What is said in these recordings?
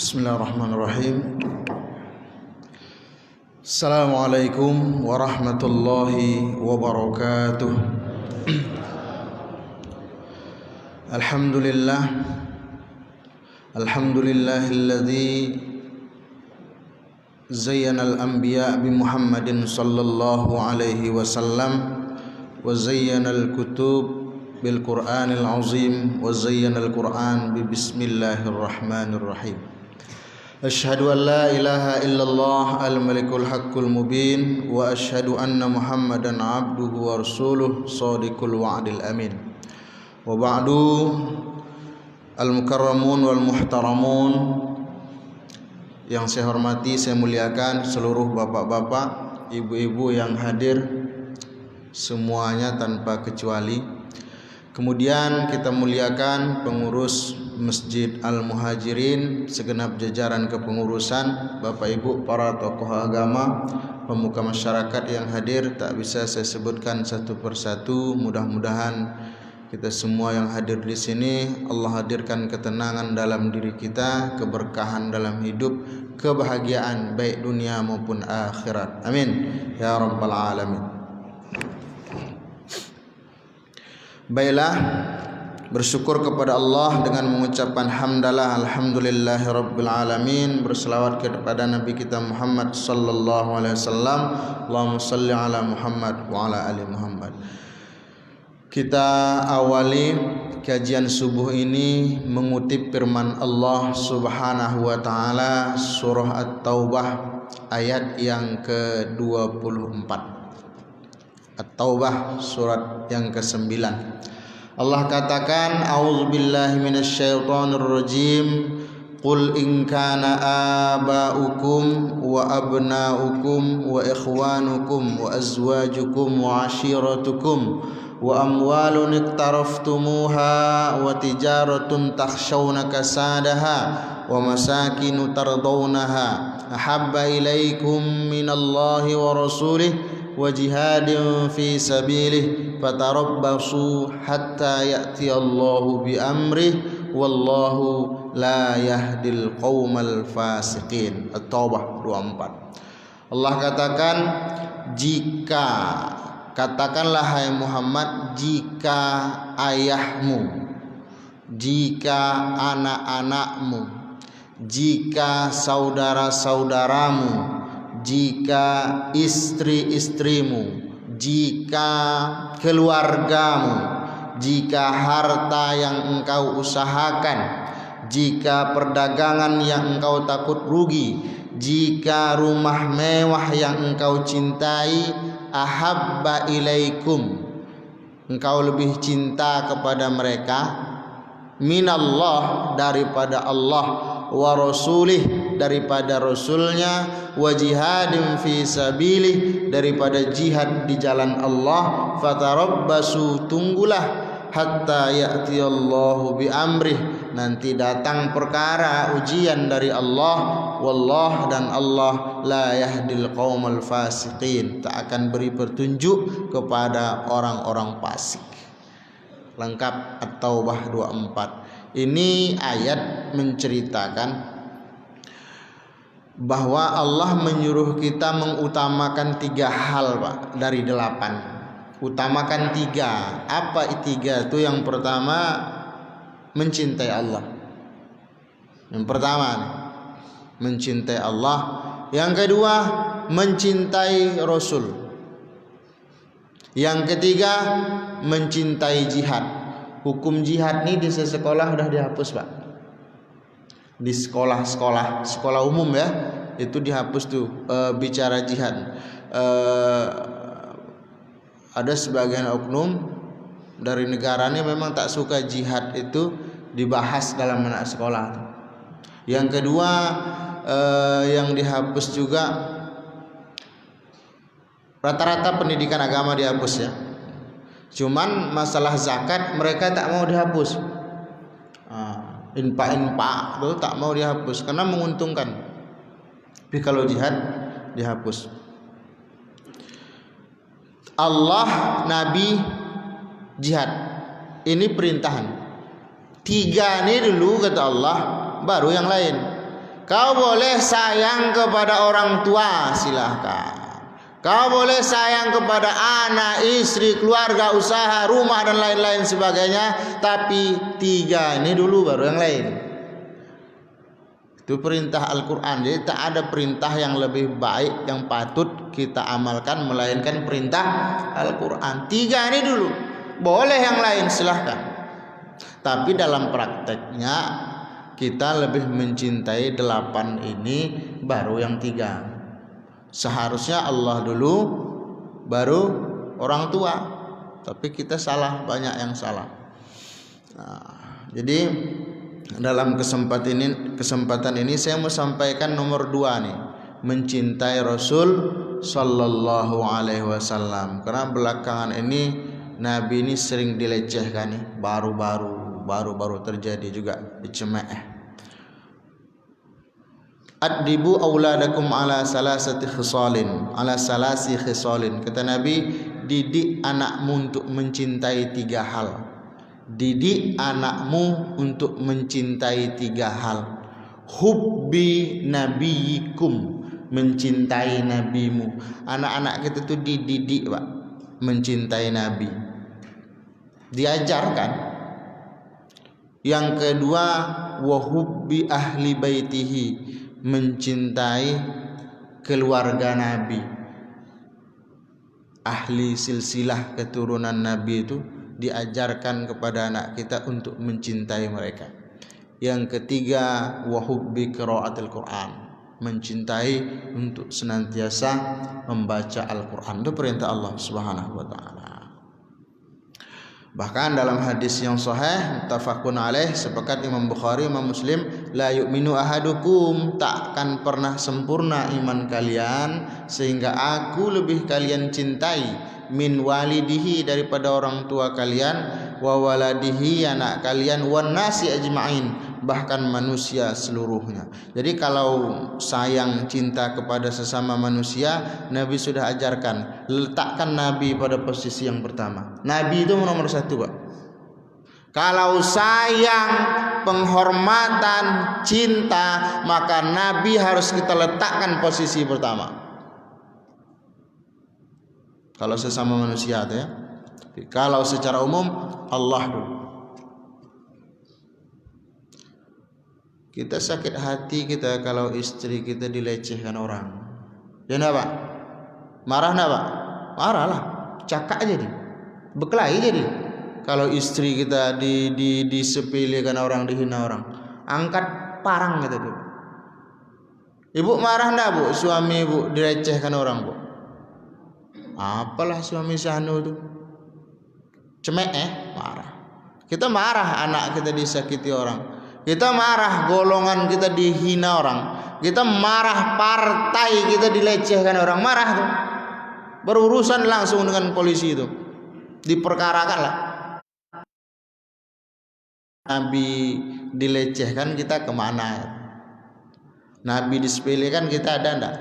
Bismillahirrahmanirrahim. Assalamualaikum warahmatullahi wabarakatuh. Alhamdulillahilladzi zayyana al-anbiya bi Muhammadin sallallahu alaihi wasallam wa zayyana al-kutub bil Qur'anil azim wa zayyana al-Qur'an bi bismillahirrahmanirrahim. Asyhadu an la ilaha illallah al-malikul haqqul mubin wa asyhadu anna Muhammadan abduhu wa rasuluh shadiqul wa'dil amin. Wa ba'du, al-mukarramun wal muhtaramun, yang saya hormati, saya muliakan seluruh bapak-bapak, ibu-ibu yang hadir semuanya tanpa kecuali. Kemudian kita muliakan pengurus Masjid Al-Muhajirin, segenap jajaran kepengurusan, Bapak Ibu para tokoh agama, pemuka masyarakat yang hadir, tak bisa saya sebutkan satu persatu. Mudah-mudahan kita semua yang hadir di sini Allah hadirkan ketenangan dalam diri kita, keberkahan dalam hidup, kebahagiaan baik dunia maupun akhirat. Amin ya rabbal alamin. Baiklah, bersyukur kepada Allah dengan mengucapkan hamdalah alhamdulillahi rabbil alamin, berselawat kepada Nabi kita Muhammad sallallahu alaihi wasallam. Allahumma shalli ala Muhammad wa ala ali Muhammad. Kita awali kajian subuh ini mengutip firman Allah Subhanahu wa taala, surah At-Taubah ayat yang ke-24. At-Taubah surat yang ke-9. Allah katakan, a'udzubillahi minasyaitonir rajim. Qul in kana aba'ukum wa abna'ukum wa ikhwanukum wa azwajukum wa ashiratukum wa amwalun iqtaraftumuha wa tijaratun takhshawna kasadaha wa masakinu tardawnaha ahabba ilaikum minallahi wa rasulih wa jihadin fi sabilih fatarabbasu hatta ya'tiyallahu bi amrih wallahu la yahdil qaumal fasiqin. At-Taubah 24. Allah katakan, katakanlah hai Muhammad, jika ayahmu, jika anak-anakmu, jika saudara-saudaramu, jika istri-istrimu, jika keluargamu, jika harta yang engkau usahakan, jika perdagangan yang engkau takut rugi, jika rumah mewah yang engkau cintai, ahabba ilaikum, engkau lebih cinta kepada mereka, minallah, daripada Allah, wa rasulih, daripada rasulnya, wa jihadin fi sabilih, daripada jihad di jalan Allah, fatarabbasu, tunggulah, hatta ya'tiyallahu bi amrih, nanti datang perkara ujian dari Allah, wallah, dan Allah la yahdil qaumal fasiqin, tak akan beri petunjuk kepada orang-orang fasik. Lengkap At-Taubah 24. Ini ayat menceritakan bahwa Allah menyuruh kita mengutamakan 3 hal, Pak, dari 8. Utamakan 3. Apa 3 itu? Yang pertama, mencintai Allah. Yang pertama, mencintai Allah. Yang kedua, mencintai Rasul. Yang ketiga, mencintai jihad. Hukum jihad ini di sekolah sudah dihapus, Pak. Di sekolah umum ya, itu dihapus tuh bicara jihad. Ada sebagian oknum dari negara ini memang tak suka jihad itu dibahas dalam anak sekolah. Yang kedua, yang dihapus juga rata-rata pendidikan agama dihapus ya. Cuman masalah zakat mereka tak mau dihapus. Infak itu tak mau dihapus karena menguntungkan. Tapi kalau jihad dihapus. Allah, Nabi, jihad, ini perintahan. 3 ini dulu kata Allah, baru yang lain. Kau boleh sayang kepada orang tua, silahkan. Kau boleh sayang kepada anak, istri, keluarga, usaha, rumah dan lain-lain sebagainya. Tapi 3 ini dulu baru yang lain. Itu perintah Al-Quran. Jadi tak ada perintah yang lebih baik yang patut kita amalkan melainkan perintah Al-Quran. 3 ini dulu. Boleh yang lain silahkan. Tapi dalam prakteknya kita lebih mencintai 8 ini baru yang 3. Seharusnya Allah dulu baru orang tua. Tapi kita salah, banyak yang salah. Jadi dalam kesempatan ini saya mau sampaikan nomor 2 nih, mencintai Rasul sallallahu alaihi wasallam. Karena belakangan ini Nabi ini sering dilecehkan nih, baru-baru terjadi juga di Cemeh. Addibu auladakum ala salasi khisalin. Kata Nabi, didik anakmu untuk mencintai 3 hal. Didik anakmu untuk mencintai 3 hal. Hubbi nabiyikum, mencintai nabimu. Anak-anak kita tuh dididik, Pak, mencintai Nabi. Diajarkan. Yang kedua, wa hubbi ahli baitihi, mencintai keluarga Nabi. Ahli silsilah keturunan Nabi itu diajarkan kepada anak kita untuk mencintai mereka. Yang ketiga, wa hubbi qiraatil Quran, mencintai untuk senantiasa membaca Al-Quran. Itu perintah Allah Subhanahu wa taala. Bahkan dalam hadis yang sahih muttafaqun alaih, sepakat Imam Bukhari, Imam Muslim, la yu'minu ahadukum, takkan pernah sempurna iman kalian sehingga aku lebih kalian cintai min walidihi, daripada orang tua kalian, wa waladihi, anak kalian, wan nasi ajma'in, bahkan manusia seluruhnya. Jadi kalau sayang cinta kepada sesama manusia, Nabi sudah ajarkan, letakkan Nabi pada posisi yang pertama. Nabi itu nomor 1, Pak. Kalau sayang, penghormatan, cinta, maka Nabi harus kita letakkan posisi pertama. Kalau sesama manusia itu ya. Kalau secara umum Allah dulu. Kita sakit hati kita kalau istri kita dilecehkan orang. Ya enggak, Pak? Marah enggak, Pak? Marah lah. Cakak jadi. Berkelahi jadi. Kalau istri kita disepelekan orang, dihina orang, angkat parang gitu tuh. Ibu marah enggak, Bu? Suami Ibu dilecehkan orang, Bu? Apalah suami sanu tuh. Cemek marah. Kita marah anak kita disakiti orang. Kita marah golongan kita dihina orang. Kita marah partai kita dilecehkan orang. Marah tuh. Berurusan langsung dengan polisi itu. Diperkarakan lah. Nabi dilecehkan kita kemana? Nabi disepelekan kita ada enggak?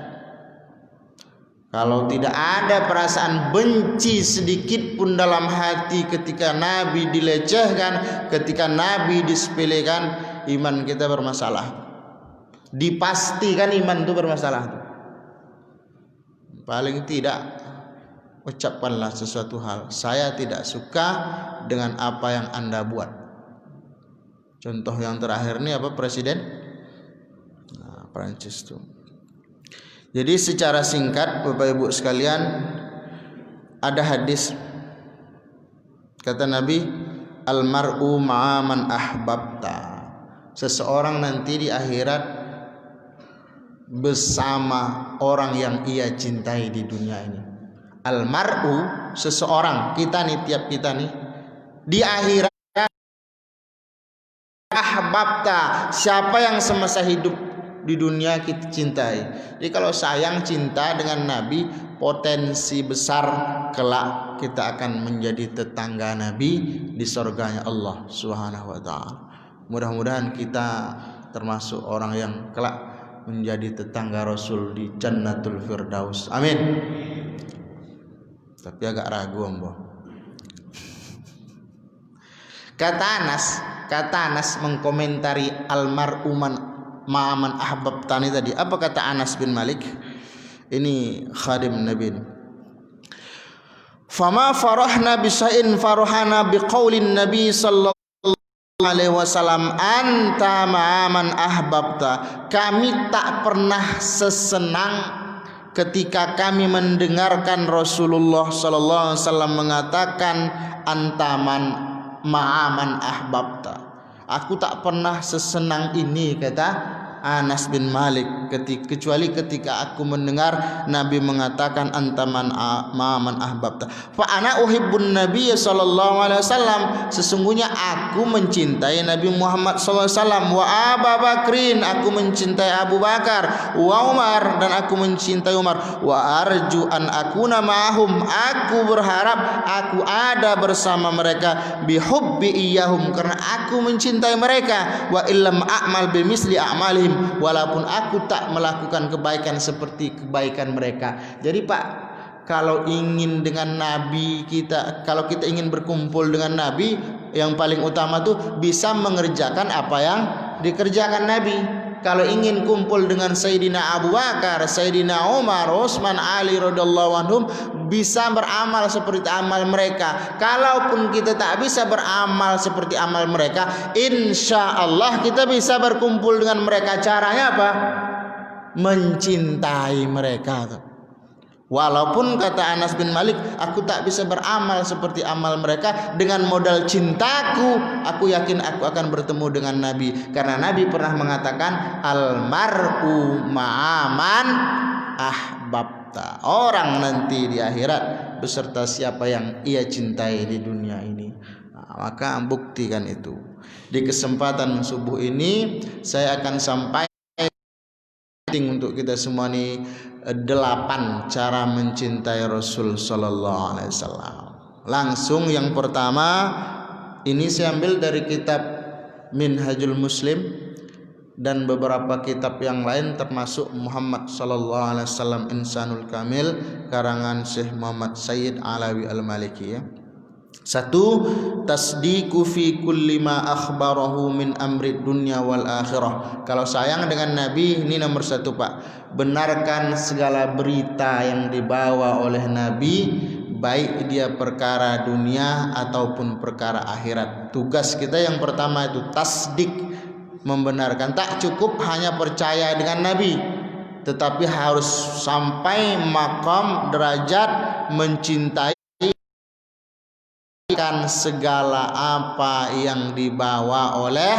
Kalau tidak ada perasaan benci sedikit pun dalam hati ketika Nabi dilecehkan, ketika Nabi disepelekan, iman kita bermasalah. Dipastikan iman itu bermasalah. Paling tidak ucapkanlah sesuatu hal, saya tidak suka dengan apa yang Anda buat. Contoh yang terakhir ini apa, Presiden? Prancis tuh. Jadi secara singkat Bapak Ibu sekalian, ada hadis kata Nabi, almar'u ma'a man ahbabta, seseorang nanti di akhirat bersama orang yang ia cintai di dunia ini. Almar'u, seseorang, kita nih, tiap kita nih di akhirat, ahbabta, siapa yang semasa hidup di dunia kita cintai. Jadi kalau sayang cinta dengan Nabi, potensi besar kelak kita akan menjadi tetangga Nabi di surganya Allah Subhanahu wa taala. Mudah-mudahan kita termasuk orang yang kelak menjadi tetangga Rasul di Jannatul Firdaus. Amin. Tapi agak ragu, Mbah. Kata Anas mengkomentari almar'u man ma'aman ahbabtani tadi. Apa kata Anas bin Malik? Ini khadim Nabi. Fama farahna bisain farahana biqaulin Nabi sallallahu alaihi wasallam anta ma'aman ahbabta. Kami tak pernah sesenang ketika kami mendengarkan Rasulullah sallallahu alaihi wasallam mengatakan antaman ma'aman ahbabta. Aku tak pernah sesenang ini, kata Anas bin Malik, kecuali ketika aku mendengar Nabi mengatakan antaman ma'aman ahbabta. Fa ana uhibbun nabiy sallallahu alaihi wasallam, sesungguhnya aku mencintai Nabi Muhammad sallallahu alaihi wasallam, wa Abu Bakrin, aku mencintai Abu Bakar, wa Umar, dan aku mencintai Umar, wa arju an akuna ma'ahum, aku berharap aku ada bersama mereka, bihubbi iyahum, karena aku mencintai mereka, wa illam a'mal bimisli a'malihim, walaupun aku tak melakukan kebaikan seperti kebaikan mereka. Jadi Pak, kalau ingin dengan Nabi kita, kalau kita ingin berkumpul dengan Nabi, yang paling utama tuh bisa mengerjakan apa yang dikerjakan Nabi. Kalau ingin kumpul dengan Sayyidina Abu Bakar, Sayyidina Umar, Utsman, Ali radhiyallahu anhum, bisa beramal seperti amal mereka. Kalaupun kita tak bisa beramal seperti amal mereka, insya Allah kita bisa berkumpul dengan mereka. Caranya apa? Mencintai mereka. Walaupun kata Anas bin Malik, aku tak bisa beramal seperti amal mereka, dengan modal cintaku, aku yakin aku akan bertemu dengan Nabi. Karena Nabi pernah mengatakan almar'u ma'aman ahbabta. Orang nanti di akhirat beserta siapa yang ia cintai di dunia ini. Nah, maka buktikan itu. Di kesempatan subuh ini saya akan sampaikan untuk kita semua nih 8 cara mencintai Rasul sallallahu alaihi wasallam. Langsung yang pertama, ini saya ambil dari kitab Minhajul Muslim dan beberapa kitab yang lain, termasuk Muhammad sallallahu alaihi wasallam Insanul Kamil karangan Syekh Muhammad Sayyid Alawi Al-Maliki ya. 1. Tasdiqu fi kulli ma akhbarahu min amri dunya wal akhirah. Kalau sayang dengan Nabi, ini nomor 1 Pak, benarkan segala berita yang dibawa oleh Nabi, baik dia perkara dunia ataupun perkara akhirat. Tugas kita yang pertama itu tasdik, membenarkan. Tak cukup hanya percaya dengan Nabi, tetapi harus sampai maqam derajat mencintai segala apa yang dibawa oleh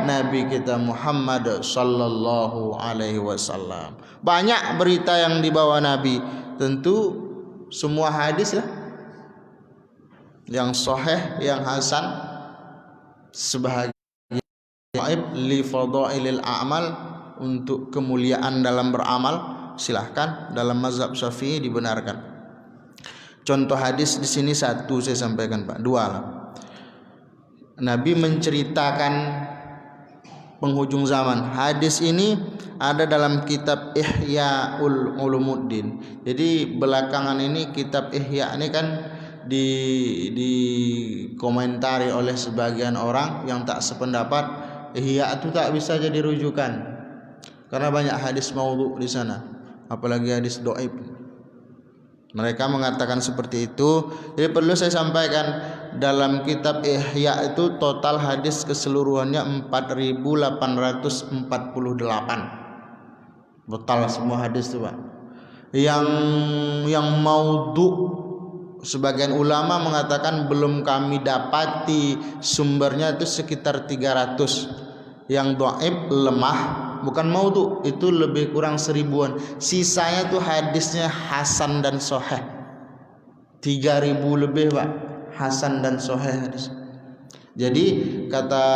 Nabi kita Muhammad sallallahu alaihi wasallam. Banyak berita yang dibawa Nabi, tentu semua hadis lah, yang sahih, yang hasan, sebahagian li fadailil a'mal, untuk kemuliaan dalam beramal, silahkan. Dalam mazhab Syafi'i dibenarkan. Contoh hadis di sini 1 saya sampaikan Pak, 2 lah. Nabi menceritakan penghujung zaman. Hadis ini ada dalam kitab Ihyaul Ulumuddin. Jadi belakangan ini kitab Ihya ini kan dikomentari oleh sebagian orang yang tak sependapat. Ihya itu tak bisa jadi rujukan karena banyak hadis maudhu di sana, apalagi hadis dhaif. Mereka mengatakan seperti itu. Jadi perlu saya sampaikan, dalam kitab Ihya itu total hadis keseluruhannya 4.848. Total semua hadis itu Pak. Yang maudhu, sebagian ulama mengatakan belum kami dapati sumbernya itu sekitar 300. Yang dhaif, lemah, bukan maudhu, itu lebih kurang 1000-an. Sisanya tuh hadisnya hasan dan sahih. 3000 lebih Pak, hasan dan sahih hadis. Jadi kata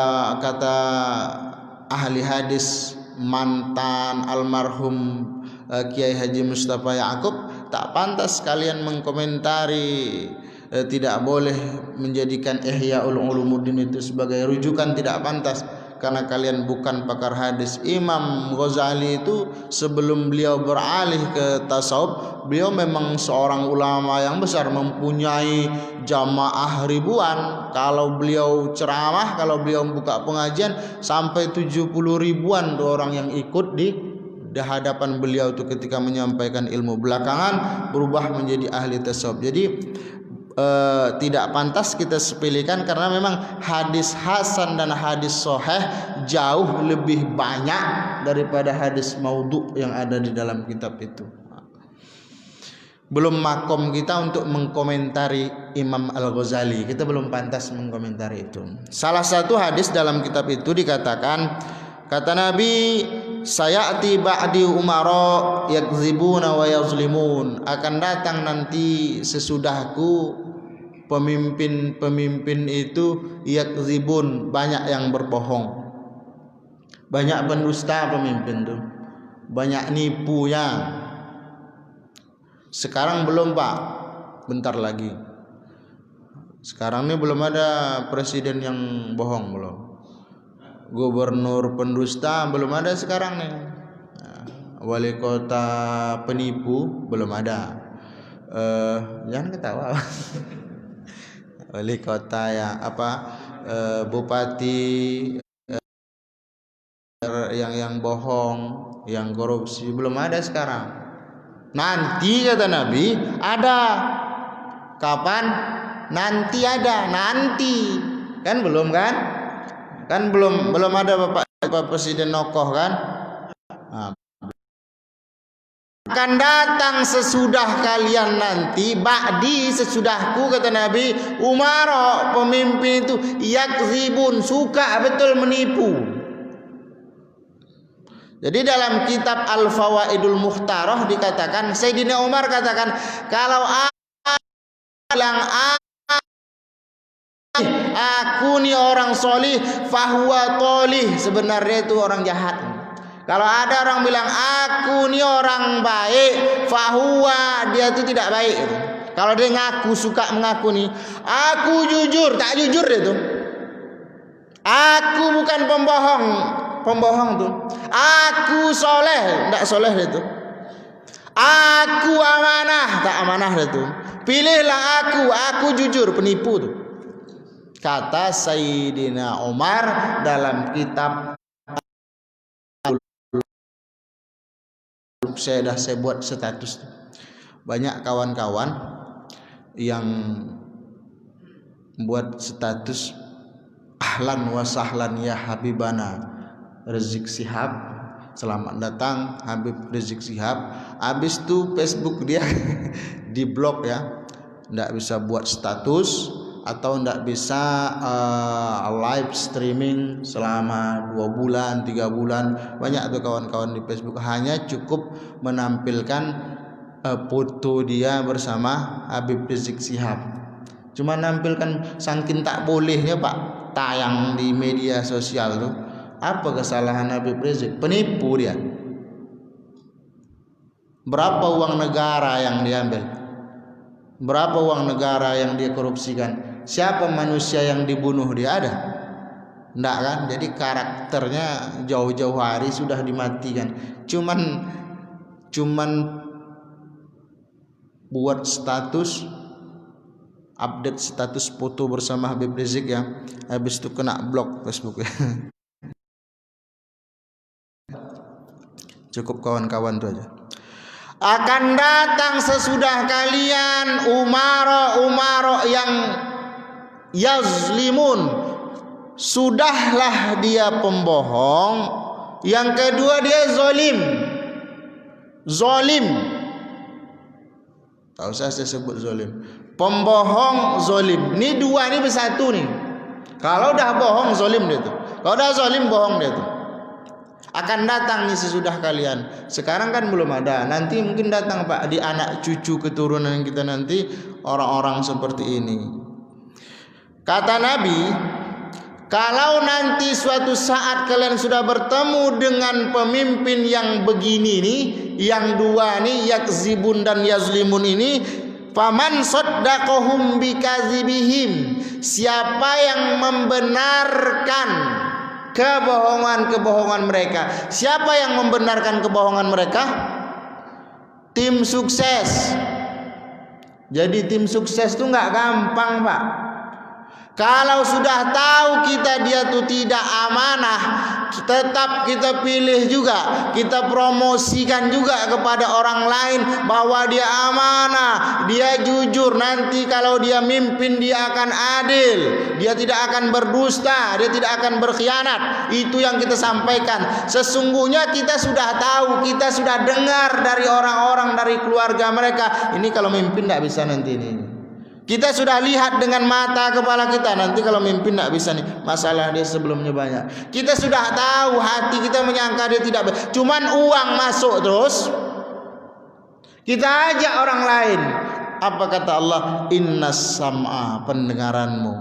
ahli hadis, mantan almarhum Kiai Haji Mustafa Ya'qub, tak pantas kalian mengkomentari, tidak boleh menjadikan Ihyaul Ulumuddin itu sebagai rujukan, tidak pantas. karena kalian bukan pakar hadis. Imam Ghazali itu sebelum beliau beralih ke tasawuf, beliau memang seorang ulama yang besar, mempunyai jamaah ribuan. Kalau beliau ceramah, kalau beliau buka pengajian, sampai 70 ribuan tuh orang yang ikut di hadapan beliau tuh ketika menyampaikan ilmu. Belakangan berubah menjadi ahli tasawuf. Jadi tidak pantas kita sepelekan, karena memang hadis hasan dan hadis sahih jauh lebih banyak daripada hadis maudhu yang ada di dalam kitab itu. Belum makom kita untuk mengkomentari Imam Al-Ghazali, kita belum pantas mengkomentari itu. Salah satu hadis dalam kitab itu dikatakan, kata Nabi, sayati ba'di umara yakzibuna wa yazlimun, akan datang nanti sesudahku pemimpin-pemimpin itu yakzibun, banyak yang berbohong, banyak pendusta pemimpin tuh, banyak nipunya. Sekarang belum Pak, bentar lagi. Sekarang ini belum ada presiden yang bohong, belum. Gubernur pendusta belum ada sekarang nih. Wali kota penipu belum ada. Jangan ketawa. Wali kota ya bupati yang bohong, yang korupsi belum ada sekarang. Nanti kata Nabi ada. Kapan? Nanti ada. Nanti kan belum kan? Kan belum ada Bapak Presiden Nokoh kan? Akan datang sesudah kalian nanti, ba'di, sesudahku, kata Nabi, umara, pemimpin itu yakzibun, suka betul menipu. Jadi dalam kitab Al-Fawaidul Mukhtarah dikatakan, Sayyidina Umar katakan, kalau bilang aku nih orang solih, fahuwa tolih, sebenarnya itu orang jahat. Kalau ada orang bilang aku nih orang baik, fahuwa, dia itu tidak baik. Kalau dia ngaku, suka mengaku nih, aku jujur, tak jujur dia tuh. Aku bukan pembohong tuh. Aku soleh, tak soleh dia tuh. Aku amanah, tak amanah dia tuh. Pilihlah aku jujur, penipu tuh. Kata Sayyidina Umar dalam kitab, saya buat status. Banyak kawan-kawan yang buat status ahlan wa sahlan ya Habibana Rizik Syihab, selamat datang Habib Rizik Syihab. Habis itu Facebook dia di blok ya, ndak bisa buat status atau ndak bisa live streaming selama 2 bulan 3 bulan. Banyak tuh kawan-kawan di Facebook hanya cukup menampilkan foto dia bersama Habib Rizik Syihab, cuma nampilkan, saking tak bolehnya Pak tayang di media sosial tuh. Apa kesalahan Habib Rizik? Penipu dia. Berapa uang negara yang diambil? Berapa uang negara yang dia korupsikan? Siapa manusia yang dibunuh dia ada? Enggak kan? Jadi karakternya jauh-jauh hari sudah dimatikan. Cuman buat status, update status foto bersama Habib Rizik ya. Habis itu kena blok Facebook ya. Cukup kawan-kawan itu aja. Akan datang sesudah kalian umara yang yazlimun, sudahlah dia pembohong. Yang kedua dia zalim. Tak usah saya sebut zalim. Pembohong, zalim. Ini dua ini bersatu nih. Kalau dah bohong zalim dia tuh. Kalau dah zalim bohong dia tuh. Akan datang nih sesudah kalian. Sekarang kan belum ada. Nanti mungkin datang Pak di anak cucu keturunan kita nanti orang-orang seperti ini. Kata Nabi, kalau nanti suatu saat kalian sudah bertemu dengan pemimpin yang begini nih, yang dua nih, yakzibun dan yazlimun ini, faman saddaqahum bikazibihim, siapa yang membenarkan kebohongan-kebohongan mereka. Siapa yang membenarkan kebohongan mereka? Tim sukses. Jadi tim sukses itu nggak gampang, Pak. Kalau sudah tahu dia tuh tidak amanah, tetap kita pilih juga, kita promosikan juga kepada orang lain bahwa dia amanah, dia jujur. Nanti kalau dia mimpin dia akan adil, dia tidak akan berdusta, dia tidak akan berkhianat. Itu yang kita sampaikan. Sesungguhnya kita sudah tahu, kita sudah dengar dari orang-orang, dari keluarga mereka. Ini kalau mimpin tidak bisa nanti ini. Kita sudah lihat dengan mata kepala kita, nanti kalau mimpin tidak bisa nih, masalah dia sebelumnya banyak. Kita sudah tahu, hati kita menyangka dia tidak, cuman uang masuk terus. Kita ajak orang lain. Apa kata Allah? Innas sam'a, pendengaranmu.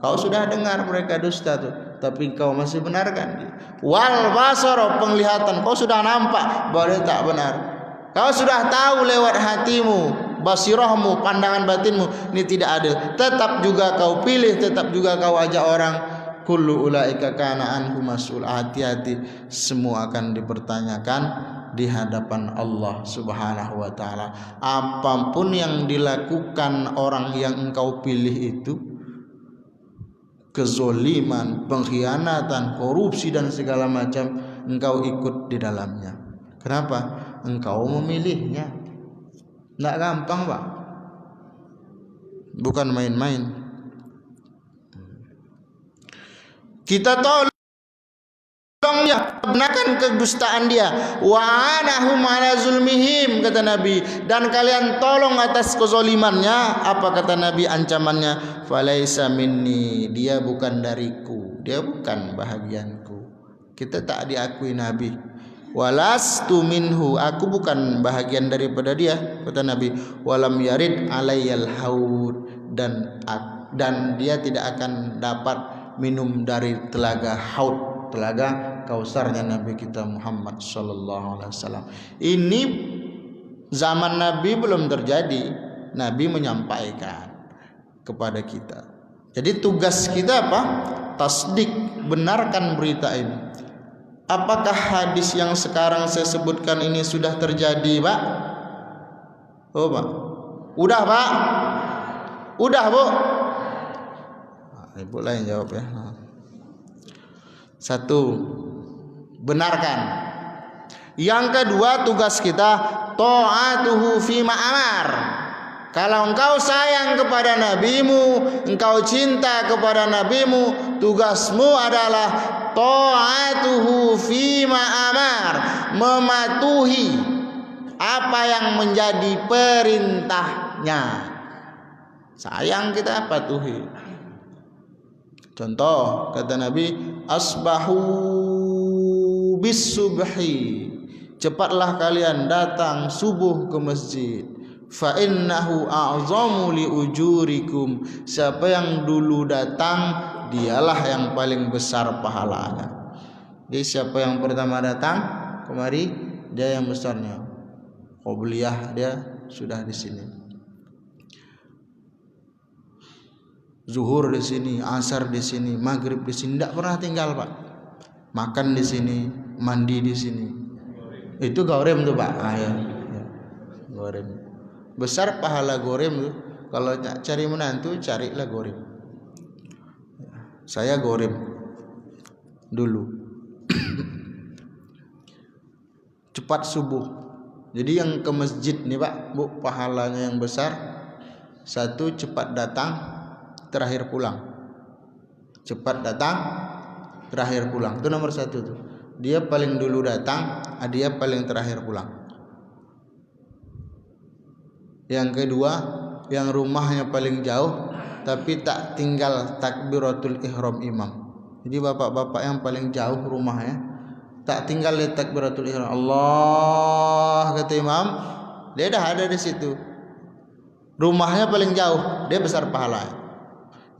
Kau sudah dengar mereka dusta tuh, tapi kau masih benarkan. Wal basara, penglihatan, kau sudah nampak bahwa dia tak benar. Kau sudah tahu lewat hatimu, basirahmu, pandangan batinmu, ini tidak adil. Tetap juga kau pilih, tetap juga kau ajak orang. Kullu ulaika kana anhu mas'ul. Hati-hati, semua akan dipertanyakan di hadapan Allah Subhanahu wa taala. Apapun yang dilakukan orang yang engkau pilih itu, kezoliman, pengkhianatan, korupsi dan segala macam, engkau ikut di dalamnya. Kenapa? Engkau memilihnya. Tidak gampang, Pak. Bukan main-main. Kita tolong dia, benarkan kedustaan dia. Wa anahum ala zulmihim, kata Nabi, dan kalian tolong atas kezolimannya. Apa kata Nabi ancamannya? Falaisa minni, dia bukan dariku, dia bukan bahagianku. Kita tak diakui Nabi. Walastu minhu, aku bukan bahagian daripada dia, kata Nabi. Walam yarid alayyal haud, dan dia tidak akan dapat minum dari telaga haud, telaga kausarnya Nabi kita Muhammad sallallahu alaihi wasallam. Ini zaman Nabi belum terjadi, Nabi menyampaikan kepada kita. Jadi tugas kita apa? Tasdik, benarkan berita ini. Apakah hadis yang sekarang saya sebutkan ini sudah terjadi, Pak? Oh, Pak. Udah, Pak? Udah, Bu? Ibu lain jawab ya. Satu, benarkan. Yang kedua, tugas kita ta'atuhu fima amar. Kalau engkau sayang kepada nabimu, engkau cinta kepada nabimu, tugasmu adalah ta'atuhu fima amar, mematuhi apa yang menjadi perintahnya. Sayang kita patuhi. Contoh kata Nabi, asbahu bis subhi, cepatlah kalian datang subuh ke masjid. Fa innahu a'zamu li ujurikum, siapa yang dulu datang dialah yang paling besar pahalanya. Jadi siapa yang pertama datang kemari, dia yang besarnya. Qobliyah dia sudah di sini. Zuhur di sini, asar di sini, maghrib di sini, tidak pernah tinggal, Pak. Makan di sini, mandi di sini. Itu gorem tuh, Pak. Ya. Gorem. Besar pahala gorem tuh. Kalau cari menantu, carilah gorem. Saya gorem dulu. Cepat subuh. Jadi yang ke masjid nih, Pak, Bu, pahalanya yang besar. Satu, cepat datang, terakhir pulang. Cepat datang, terakhir pulang. Itu nomor satu tuh. Dia paling dulu datang, dia paling terakhir pulang. Yang kedua, yang rumahnya paling jauh tapi tak tinggal takbiratul ihram imam. Jadi bapak-bapak yang paling jauh rumahnya tak tinggal di takbiratul ihram, Allah kata imam, dia dah ada di situ. Rumahnya paling jauh, dia besar pahala.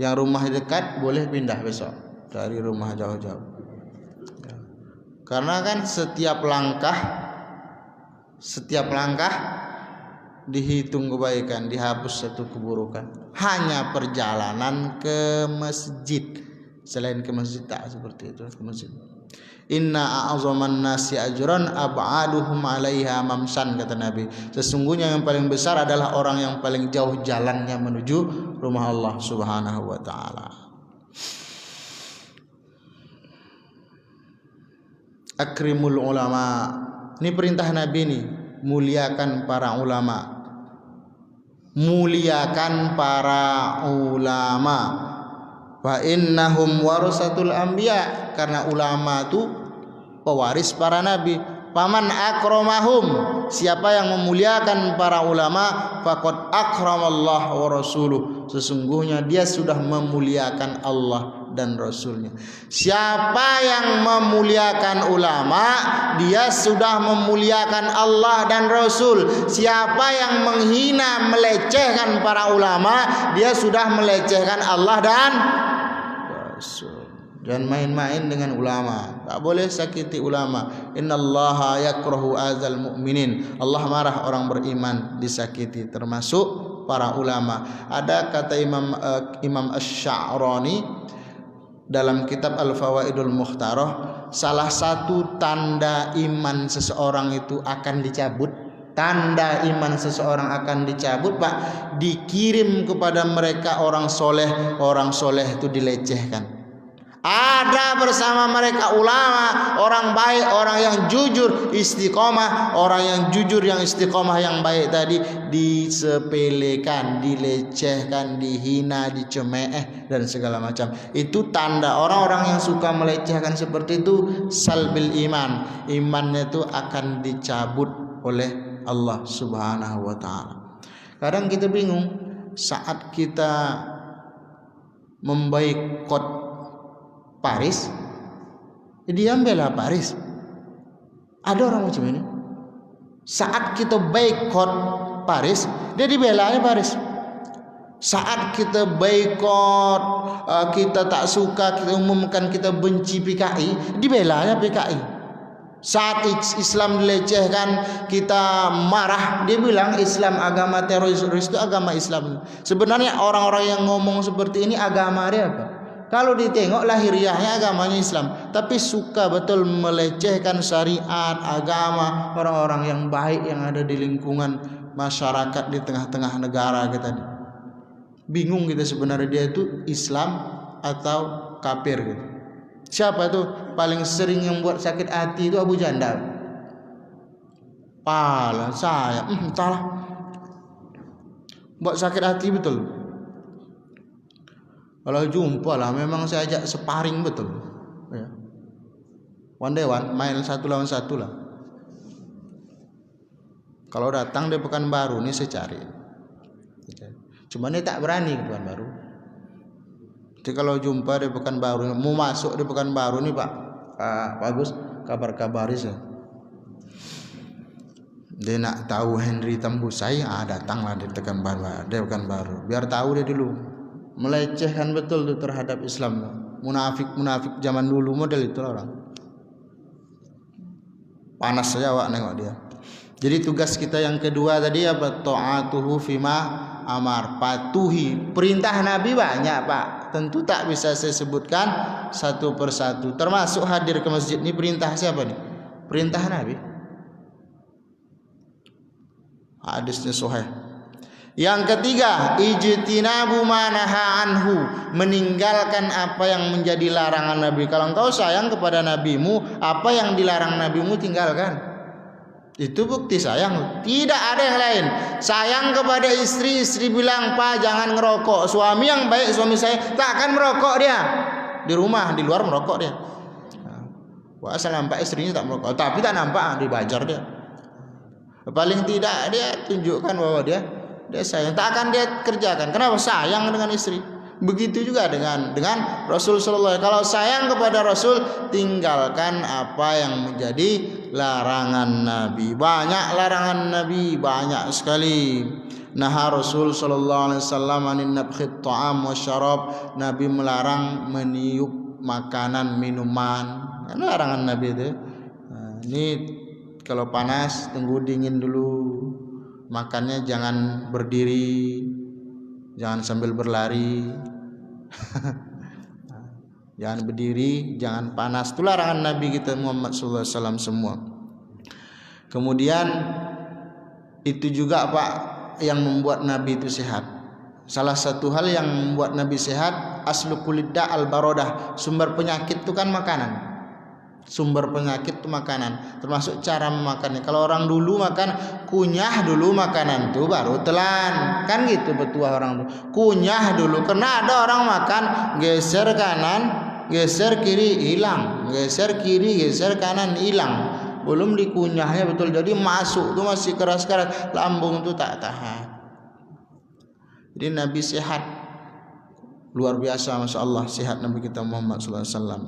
Yang rumah dekat boleh pindah besok dari rumah jauh-jauh. Karena kan setiap langkah dihitung kebaikan, dihapus satu keburukan. Hanya perjalanan ke masjid Selain ke masjid tak seperti itu, ke masjid. Inna a'zaman nasi ajran ab'aduhum 'alaiha mamsan, kata Nabi. Sesungguhnya yang paling besar adalah orang yang paling jauh jalannya menuju rumah Allah Subhanahu wa taala. Akrimul ulama. Ini perintah Nabi nih, muliakan para ulama. Muliakan para ulama. Wa innahum warasatul anbiya, karena ulama itu pewaris para nabi. Paman akramahum, siapa yang memuliakan para ulama, faqad akramallah wa rasuluh, sesungguhnya dia sudah memuliakan Allah dan Rasulnya. Siapa yang memuliakan ulama, dia sudah memuliakan Allah dan Rasul. Siapa yang menghina, melecehkan para ulama, dia sudah melecehkan Allah dan Rasul. Dan main-main dengan ulama, tak boleh sakiti ulama. Innallaha yakrahu azal mu'minin, Allah marah orang beriman disakiti, termasuk para ulama. Ada kata Imam Asy-Sya'rani dalam kitab Al-Fawaidul Mukhtarah, salah satu tanda iman seseorang itu akan dicabut, tanda iman seseorang akan dicabut, Pak, dikirim kepada mereka orang soleh itu dilecehkan. Ada bersama mereka ulama, orang baik, orang yang jujur, istiqomah. Orang yang jujur, yang istiqomah, yang baik tadi disepelekan, dilecehkan, dihina, dicemeeh dan segala macam. Itu tanda orang-orang yang suka melecehkan seperti itu salbil iman. Imannya itu akan dicabut oleh Allah Subhanahu wa taala. Kadang kita bingung saat kita memboikot Paris, dia bela Paris. Ada orang macam ini. Saat kita boikot Paris, dia dibelanya Paris. Saat kita boikot, kita tak suka, kita umumkan kita benci PKI, dibelanya PKI. Saat Islam dilecehkan, kita marah, dia bilang Islam agama teroris itu agama Islam. Sebenarnya orang-orang yang ngomong seperti ini agama dia apa? Kalau ditengok lahiriahnya agamanya Islam, tapi suka betul melecehkan syariat, agama, orang-orang yang baik yang ada di lingkungan masyarakat di tengah-tengah negara kita. Bingung kita sebenarnya dia itu Islam atau kafir gitu. Siapa itu paling sering yang buat sakit hati itu Abu Jandal. Pala saya, entahlah. Buat sakit hati betul. Kalau jumpa lah, memang saya ajak sparring betul. Ya. One day one, main 1 lawan 1 lah. Kalau datang di Pekanbaru nih saya cari. Cuma ini tak berani ke Pekanbaru. Jadi kalau jumpa di Pekanbaru, mau masuk di Pekanbaru nih Pak Bagus, kabar-kabari saya. Dia nak tahu Henry Tambusai, datanglah di Pekanbaru. Biar tahu dia dulu. Melecehkan betul tuh terhadap Islam. Munafik zaman dulu model itu orang. Panas saja awak nengok dia. Jadi tugas kita yang kedua tadi apa? Ta'atuhu fima amar, patuhi perintah Nabi banyak Pak. Tentu tak bisa saya sebutkan satu persatu. Termasuk hadir ke masjid ini perintah siapa nih? Perintah Nabi. Hadisnya sahih. Yang ketiga, ijtinabu manaha anhu, meninggalkan apa yang menjadi larangan Nabi. Kalau engkau sayang kepada nabimu, apa yang dilarang nabimu tinggalkan. Itu bukti sayang. Tidak ada yang lain. Sayang kepada istri, istri bilang, "Pak, jangan ngerokok." Suami yang baik, suami saya tak akan merokok dia. Di rumah, di luar merokok dia. Wah, asal nampak istrinya tak merokok, tapi tak nampak dibajar dia. Paling tidak dia tunjukkan bahwa dia sayang, tak akan dia kerjakan. Kenapa? Sayang dengan istri. Begitu juga dengan Rasul sallallahu alaihi wasallam. Kalau sayang kepada Rasul, tinggalkan apa yang menjadi larangan Nabi. Banyak larangan Nabi, banyak sekali. Nah, Rasul sallallahu alaihi wasallam anin nabkhit ta'am wasyarab. Nabi melarang meniup makanan, minuman. Kan larangan Nabi itu. Ini kalau panas tunggu dingin dulu. Makannya jangan berdiri, jangan sambil berlari. Jangan berdiri, jangan panas. Itu larangan Nabi kita Muhammad sallallahu alaihi wasallam semua. Kemudian itu juga Pak yang membuat Nabi itu sehat. Salah satu hal yang membuat Nabi sehat, aslu kulidda al-barodah. Sumber penyakit itu kan makanan. Sumber penyakit itu makanan, termasuk cara memakannya. Kalau orang dulu makan kunyah dulu makanan tuh baru telan, kan gitu betua orang tuh. Kunyah dulu, karena ada orang makan geser kanan, geser kiri hilang, geser kiri, geser kanan hilang. Belum dikunyahnya betul, jadi masuk tuh masih keras-keras, lambung tuh tak tahan. Jadi Nabi sehat, luar biasa, masya Allah sehat Nabi kita Muhammad sallallahu alaihi wasallam.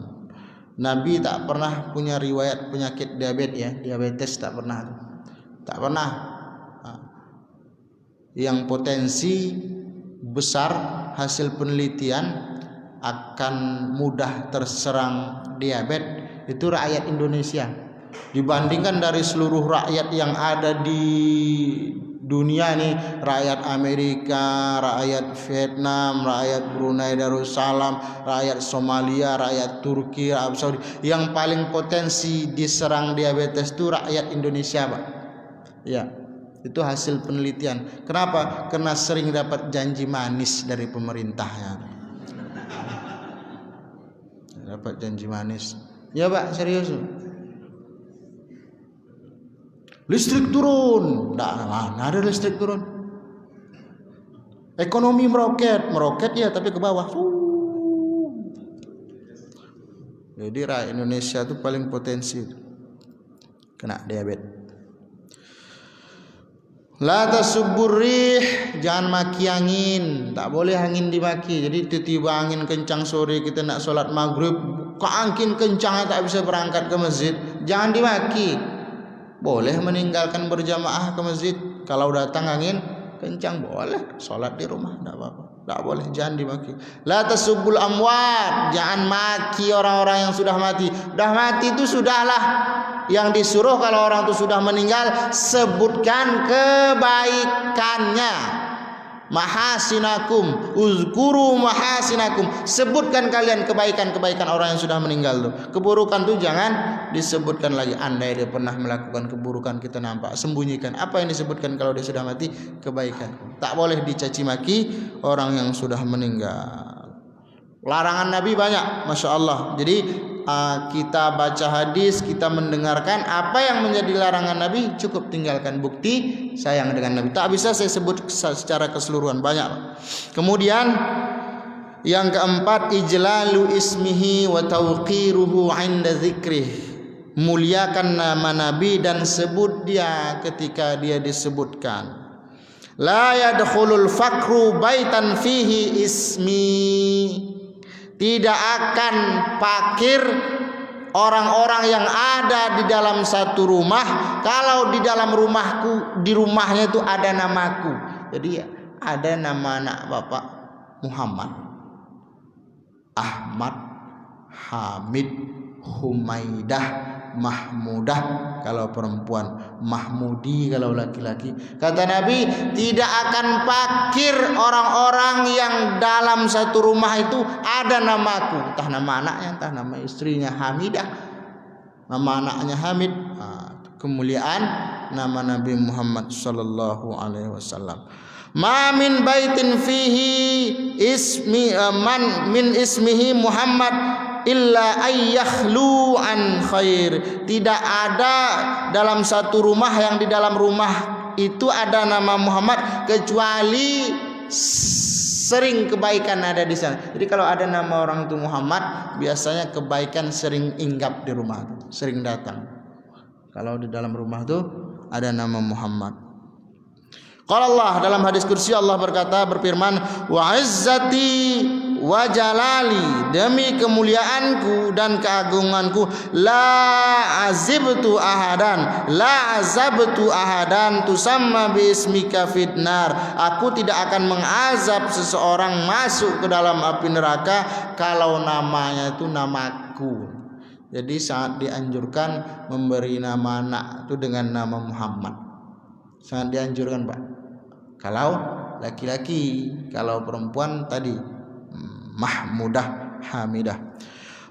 Nabi tak pernah punya riwayat penyakit diabetes tak pernah. Yang potensi besar hasil penelitian akan mudah terserang diabetes itu rakyat Indonesia dibandingkan dari seluruh rakyat yang ada di dunia nih, rakyat Amerika, rakyat Vietnam, rakyat Brunei Darussalam, rakyat Somalia, rakyat Turki, Arab Saudi. Yang paling potensi diserang diabetes itu rakyat Indonesia, Pak. Ya, itu hasil penelitian. Kenapa? Karena sering dapat janji manis dari pemerintahnya. Dapat janji manis. Ya, Pak, serius. Listrik turun, mana ada listrik turun. Ekonomi meroket ya, tapi ke bawah. Jadi rakyat Indonesia itu paling potensi kena diabetes. La tasubbur rih, jangan maki angin, tak boleh angin dimaki. Jadi tiba-tiba angin kencang sore kita nak sholat maghrib, kok angin kencang tak bisa berangkat ke masjid, jangan dimaki. Boleh meninggalkan berjamaah ke masjid. Kalau datang angin kencang boleh sholat di rumah, tidak apa-apa. Tak boleh, jangan dimaki. La tasubbul amwat, jangan maki orang-orang yang sudah mati. Sudah mati itu sudahlah. Yang disuruh kalau orang itu sudah meninggal, sebutkan kebaikannya. Mahasinakum, uzkuru mahasinakum, sebutkan kalian kebaikan-kebaikan orang yang sudah meninggal tuh. Keburukan tuh jangan disebutkan lagi. Andai dia pernah melakukan keburukan kita nampak, sembunyikan. Apa yang disebutkan kalau dia sudah mati? Kebaikan. Tak boleh dicaci maki orang yang sudah meninggal. Larangan Nabi banyak, masya Allah. Jadi kita baca hadis, kita mendengarkan apa yang menjadi larangan Nabi, cukup tinggalkan. Bukti sayang dengan Nabi. Tak bisa saya sebut secara keseluruhan, banyak. Kemudian yang keempat, ijlalu ismihi wa tauqiruhu 'inda dzikrih. Muliakan nama Nabi dan sebut dia ketika dia disebutkan. La yadkhulul fakru baitan fihi ismi. Tidak akan fakir orang-orang yang ada di dalam satu rumah kalau di dalam rumahku, di rumahnya itu ada namaku. Jadi ada nama anak bapak Muhammad, Ahmad, Hamid, Humaidah, Mahmudah kalau perempuan, Mahmudi kalau laki-laki. Kata Nabi, tidak akan fakir orang-orang yang dalam satu rumah itu ada namaku, entah nama anaknya, entah nama istrinya Hamidah, nama anaknya Hamid. Kemuliaan nama Nabi Muhammad sallallahu alaihi wasallam. Ma min baitin fihi ismi man min ismihi Muhammad illa ayyakhlu an khair. Tidak ada dalam satu rumah yang di dalam rumah itu ada nama Muhammad kecuali sering kebaikan ada di sana. Jadi kalau ada nama orang itu Muhammad, biasanya kebaikan sering hinggap di rumah, sering datang. Kalau di dalam rumah itu ada nama Muhammad. Qala Allah, dalam hadis kursi Allah berfirman, wa izzati wa jalali, demi kemuliaanku dan keagunganku, la azabtu ahadan tusamma bismika fitnar. Aku tidak akan mengazab seseorang masuk ke dalam api neraka kalau namanya itu namaku. Jadi sangat dianjurkan memberi nama anak itu dengan nama Muhammad. Sangat dianjurkan, Pak. Kalau laki-laki, kalau perempuan tadi Mahmudah, Hamidah.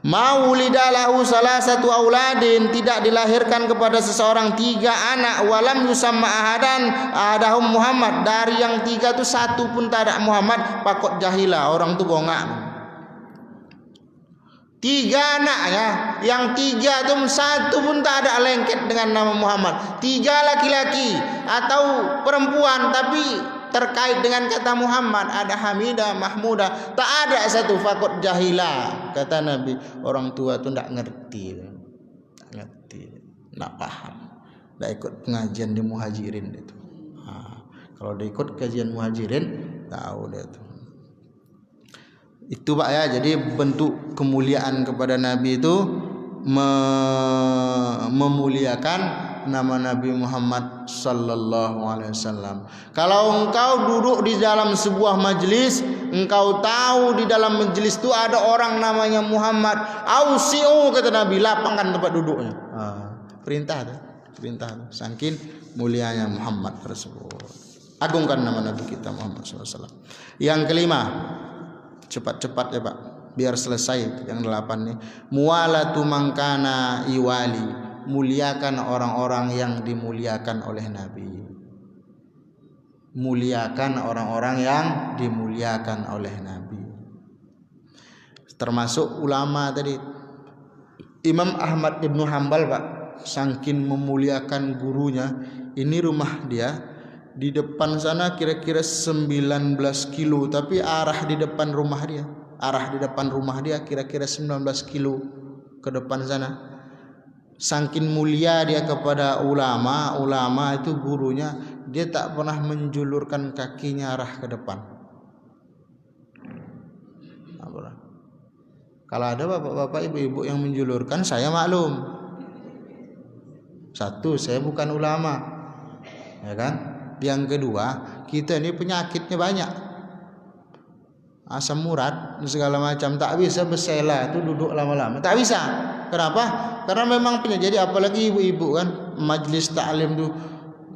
Maulidalahu salah satu auladin, tidak dilahirkan kepada seseorang 3 anak, walam yusamma ahadahum Muhammad, dari yang 3 tu satu pun tak ada Muhammad, pakot jahila, orang tu bongak. 3 anaknya, yang 3 tu satu pun tak ada lengket dengan nama Muhammad. 3 laki-laki atau perempuan tapi terkait dengan kata Muhammad, ada Hamidah, Mahmudah, tak ada satu, fakot jahila, kata Nabi. Orang tua tu tak ngerti, tak paham, tak ikut pengajian di Muhajirin itu. Kalau dia ikut kajian Muhajirin, tahu dia tu. Itu Pak ya, jadi bentuk kemuliaan kepada Nabi itu memuliakan nama Nabi Muhammad sallallahu alaihi wasallam. Kalau engkau duduk di dalam sebuah majlis, engkau tahu di dalam majlis itu ada orang namanya Muhammad, ausiu, kata Nabi, lapangkan tempat duduknya. Perintah tu. Saking mulianya Muhammad tersebut. Agungkan nama Nabi kita Muhammad sallallahu alaihi wasallam. Yang kelima, cepat-cepat ya Pak, biar selesai yang 8 nih. Muwalatu mangkana iwali, muliakan orang-orang yang dimuliakan oleh Nabi. Muliakan orang-orang yang dimuliakan oleh Nabi. Termasuk ulama tadi. Imam Ahmad Ibnu Hanbal Pak, saking memuliakan gurunya, ini rumah dia di depan sana kira-kira 19 kilo, tapi arah di depan rumah dia kira-kira 19 kilo ke depan sana. Saking mulia dia kepada ulama itu gurunya, dia tak pernah menjulurkan kakinya arah ke depan. Kalau ada bapak-bapak, ibu-ibu yang menjulurkan, saya maklum. Satu, saya bukan ulama, ya kan? Yang kedua, kita ini penyakitnya banyak, asam urat segala macam, tak bisa bersela itu duduk lama-lama, tak bisa. Kenapa? Karena memang penyakit. Jadi apalagi ibu-ibu kan, majlis taklim tu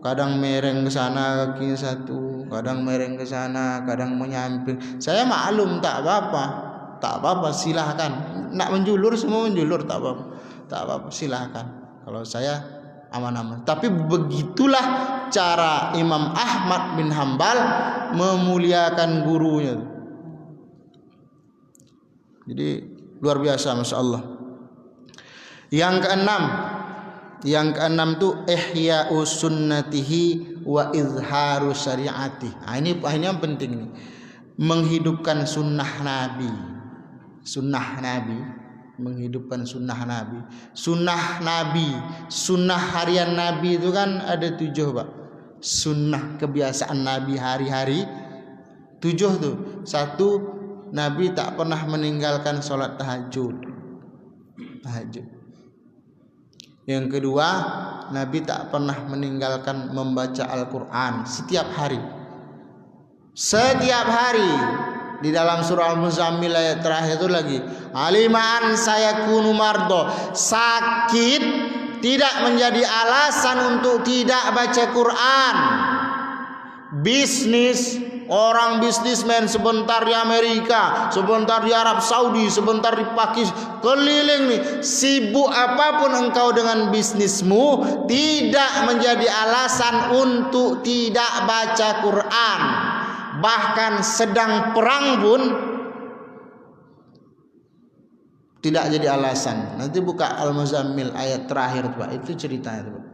kadang mereng ke sana kaki satu, kadang mereng ke sana, kadang menyamping. Saya maklum, tak apa-apa, silahkan. Nak menjulur semua menjulur, tak apa-apa, silahkan. Kalau saya aman-aman. Tapi begitulah cara Imam Ahmad bin Hanbal memuliakan gurunya. Jadi luar biasa, masya Allah. Yang keenam tu ihya'u sunnatihi wa izharu syari'ati. Ini yang penting nih. Menghidupkan sunnah Nabi. Menghidupkan sunnah Nabi. Sunnah harian Nabi itu kan ada 7 Pak. Sunnah kebiasaan Nabi hari-hari 7 tuh. 1, Nabi tak pernah meninggalkan sholat tahajud. Yang kedua, Nabi tak pernah meninggalkan membaca Al-Quran setiap hari. Di dalam surah Al-Muzammil ayat terakhir itu lagi, aliman sayakunu mardo, sakit tidak menjadi alasan untuk tidak baca Quran. Bisnis, orang bisnismen sebentar di Amerika, sebentar di Arab Saudi, sebentar di Pakistan, keliling nih, sibuk apapun engkau dengan bisnismu, tidak menjadi alasan untuk tidak baca Quran. Bahkan sedang perang pun tidak jadi alasan. Nanti buka Al-Muzammil ayat terakhir Pak, itu ceritanya Pak.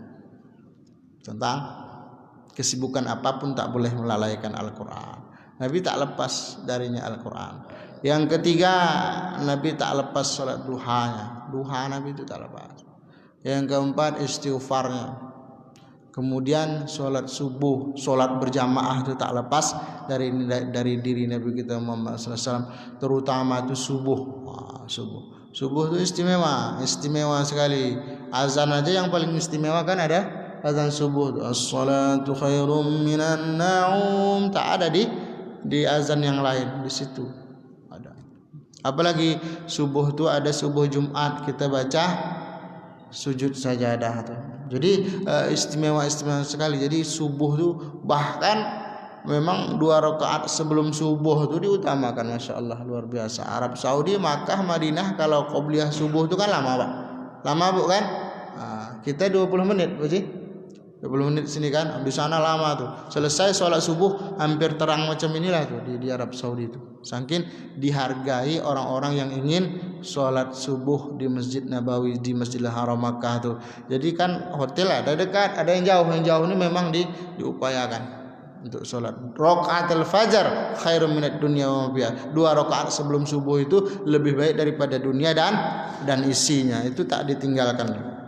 Tentang kesibukan apapun tak boleh melalaikan Al-Quran. Nabi tak lepas darinya Al-Quran. Yang ketiga, Nabi tak lepas sholat duhanya. Duha Nabi itu tak lepas. Yang keempat, istighfarnya. Kemudian sholat subuh, sholat berjamaah itu tak lepas dari diri Nabi kita Muhammad SAW. Terutama itu subuh. Subuh itu istimewa sekali. Azan aja yang paling istimewa kan ada azan subuh. As-salatu khairum minan na'um. Tak ada di azan yang lain, di situ ada. Apalagi subuh itu ada subuh Jumat, kita baca sujud sajadah tuh. Jadi istimewa sekali. Jadi subuh itu bahkan memang 2 rakaat sebelum subuh itu diutamakan. Masya Allah, luar biasa. Arab Saudi, Makkah, Madinah kalau qobliyah subuh itu kan lama Pak, lama Bu kan. Kita 20 menit Bu sih, 20 menit sini kan, di sana lama tuh. Selesai sholat subuh hampir terang macam inilah tuh di Arab Saudi itu. Saking dihargai orang-orang yang ingin sholat subuh di Masjid Nabawi, di Masjidil Haram Makkah tuh. Jadi kan hotel ada dekat, ada yang jauh ini memang diupayakan untuk sholat. Rakaatul fajar khairum minad dunya wa ma fiha. 2 rakaat sebelum subuh itu lebih baik daripada dunia dan isinya. Itu tak ditinggalkan.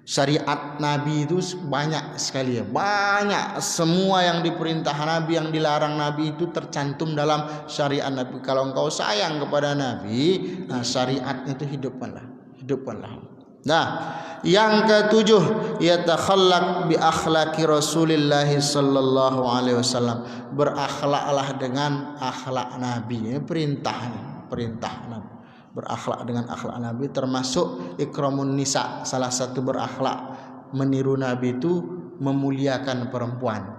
Syariat Nabi itu banyak sekali ya, banyak. Semua yang diperintah Nabi, yang dilarang Nabi itu tercantum dalam syariat Nabi. Kalau engkau sayang kepada Nabi, syariatnya itu hidupkanlah. Nah, yang ketujuh, yatakhallaq bi akhlaqi Rasulillah sallallahu alaihi wasallam. Berakhlaklah dengan akhlak Nabi. Ini perintah Nabi. Berakhlak dengan akhlak Nabi, termasuk ikramun nisa. Salah satu berakhlak meniru Nabi itu memuliakan perempuan.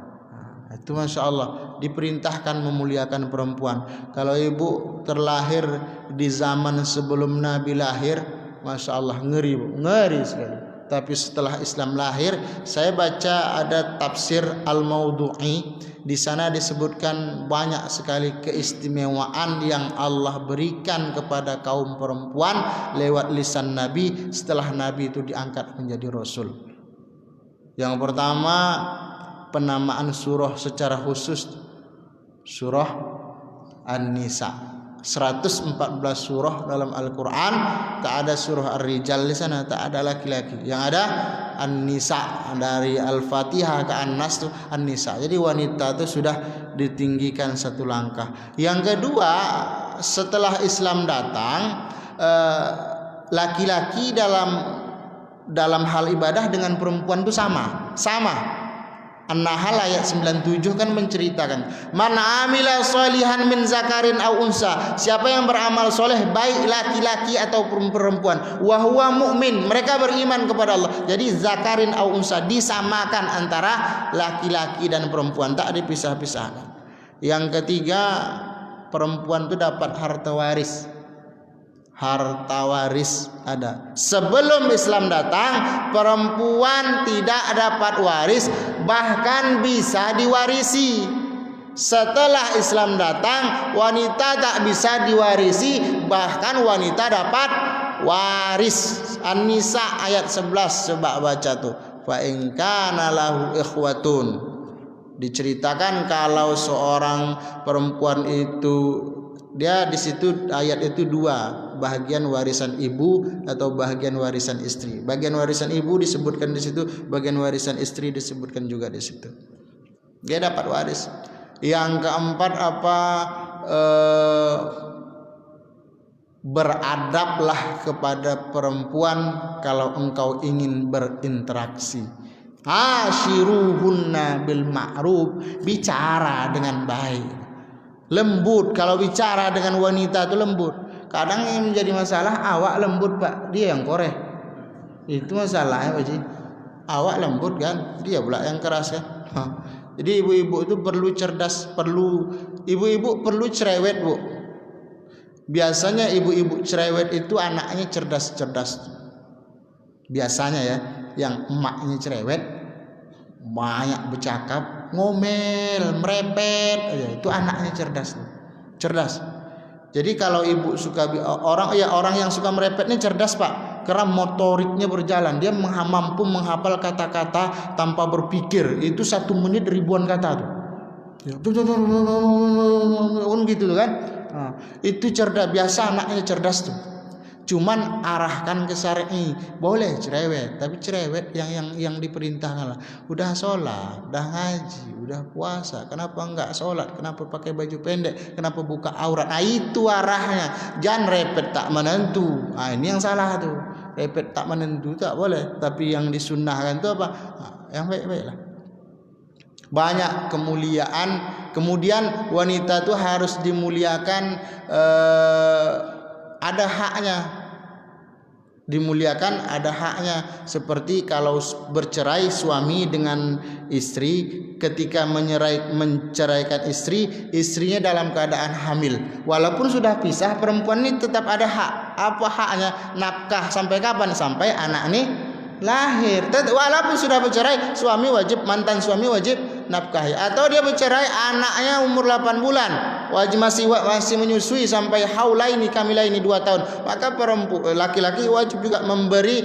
Itu Masya Allah, diperintahkan memuliakan perempuan. Kalau ibu terlahir di zaman sebelum Nabi lahir, Masya Allah, ngeri Bu, ngeri sekali. Tapi setelah Islam lahir, saya baca ada tafsir Al-Maudu'i. Di sana disebutkan banyak sekali keistimewaan yang Allah berikan kepada kaum perempuan lewat lisan Nabi setelah Nabi itu diangkat menjadi Rasul. Yang pertama, penamaan surah secara khusus, surah An-Nisa. 114 surah dalam Al-Quran, tak ada surah Ar-Rijal di sana, tak ada laki-laki. Yang ada An-Nisa, dari Al-Fatihah ke An-Nas itu An-Nisa. Jadi wanita itu sudah ditinggikan satu langkah. Yang kedua, setelah Islam datang, laki-laki dalam hal ibadah dengan perempuan itu sama. An-Nahl ayat 97 kan menceritakan, man amila sholihan min zakarin au unsa, siapa yang beramal soleh baik laki-laki atau perempuan, wa huwa mu'min, mereka beriman kepada Allah. Jadi zakarin au unsa disamakan antara laki-laki dan perempuan, tak dipisah-pisahkan. Yang ketiga, perempuan itu dapat harta waris ada. Sebelum Islam datang, perempuan tidak dapat waris, bahkan bisa diwarisi. Setelah Islam datang, wanita tak bisa diwarisi, bahkan wanita dapat waris. An-Nisa ayat 11, coba baca tuh. Fa in kana lahu ikhwatun. Diceritakan kalau seorang perempuan itu, dia di situ ayat itu 2, bahagian warisan ibu atau bahagian warisan istri. Bagian warisan ibu disebutkan di situ, bagian warisan istri disebutkan juga di situ. Dia dapat waris. Yang keempat apa? Beradablah kepada perempuan kalau engkau ingin berinteraksi. Ashiruhunna bil ma'ruf, bicara dengan baik. Lembut, kalau bicara dengan wanita itu lembut. Kadang yang menjadi masalah awak lembut Pak, dia yang koreh. Itu masalahnya Pak Ji. Awak lembut kan, dia pula yang keras kan. Jadi ibu-ibu itu perlu cerdas, ibu-ibu perlu cerewet Bu. Biasanya ibu-ibu cerewet itu anaknya cerdas-cerdas. Biasanya ya, yang emaknya cerewet, banyak bercakap, ngomel, merepet, itu anaknya cerdas. Jadi kalau ibu suka orang yang suka merepet ini cerdas Pak, karena motoriknya berjalan, dia mampu menghafal kata-kata tanpa berpikir. Itu 1 menit ribuan kata tuh. Gitu kan? Nah, itu cerdas, biasa anaknya cerdas tuh. Cuman arahkan ke syar'i, boleh cerewet, tapi cerewet yang diperintahkan lah. Udah sholat, udah ngaji, udah puasa, kenapa enggak sholat? Kenapa pakai baju pendek? Kenapa buka aurat? Nah itu arahnya. Jangan repet tak menentu. Nah ini yang salah tuh. Repet tak menentu tak boleh. Tapi yang disunnahkan itu apa? Nah, yang baik-baik lah. Banyak kemuliaan. Kemudian wanita itu harus dimuliakan. Ada haknya. dimuliakan, ada haknya. Seperti kalau bercerai suami dengan istri, ketika menceraikan istri, istrinya dalam keadaan hamil, walaupun sudah pisah, perempuan ini tetap ada hak. Apa haknya? Nafkah sampai kapan? Sampai anak ini lahir. Walaupun sudah bercerai, suami wajib, mantan suami wajib nafkahi. Atau dia bercerai, anaknya umur 8 bulan, wajib masih menyusui sampai haulaini kamilaini 2 tahun, maka perempuan laki-laki wajib juga memberi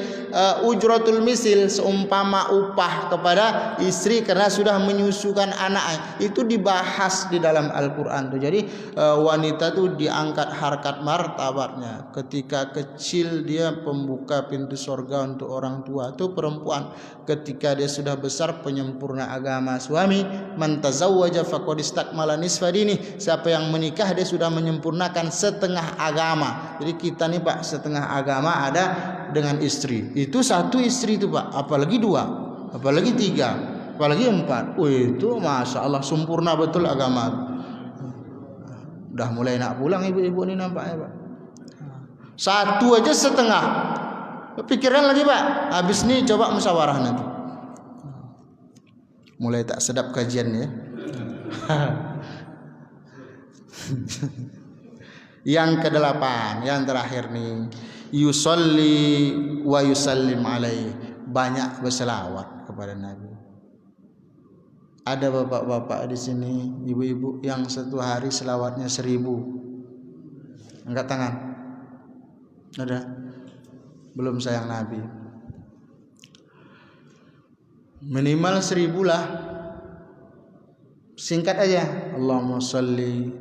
ujratul misil, seumpama upah kepada istri karena sudah menyusukan anaknya. Itu dibahas di dalam Al-Qur'an tuh. Jadi wanita tuh diangkat harkat martabatnya. Ketika kecil dia pembuka pintu surga untuk orang tua. Itu perempuan. Ketika dia sudah besar, penyempurna agama suami. Man tazawwaja faqad istakmala nisfa dini. Siapa yang menikah dia sudah menyempurnakan setengah agama. Jadi kita nih Pak, setengah agama ada dengan istri. Itu satu istri itu Pak, apalagi 2, apalagi 3, apalagi 4. Itu Masya Allah sempurna betul agama. Udah mulai nak pulang ibu-ibu ini nampaknya Pak. Satu aja setengah. Pikiran lagi Pak, habis ini coba musyawarah nanti. Mulai tak sedap kajiannya. Yang ke-8, yang terakhir nih, yusolli wa yusallim alaih, banyak berselawat kepada Nabi. Ada bapak-bapak di sini, ibu-ibu yang satu hari selawatnya 1000. Angkat tangan. Ada? Belum sayang Nabi. Minimal 1000 lah. Singkat aja. Allahumma sholli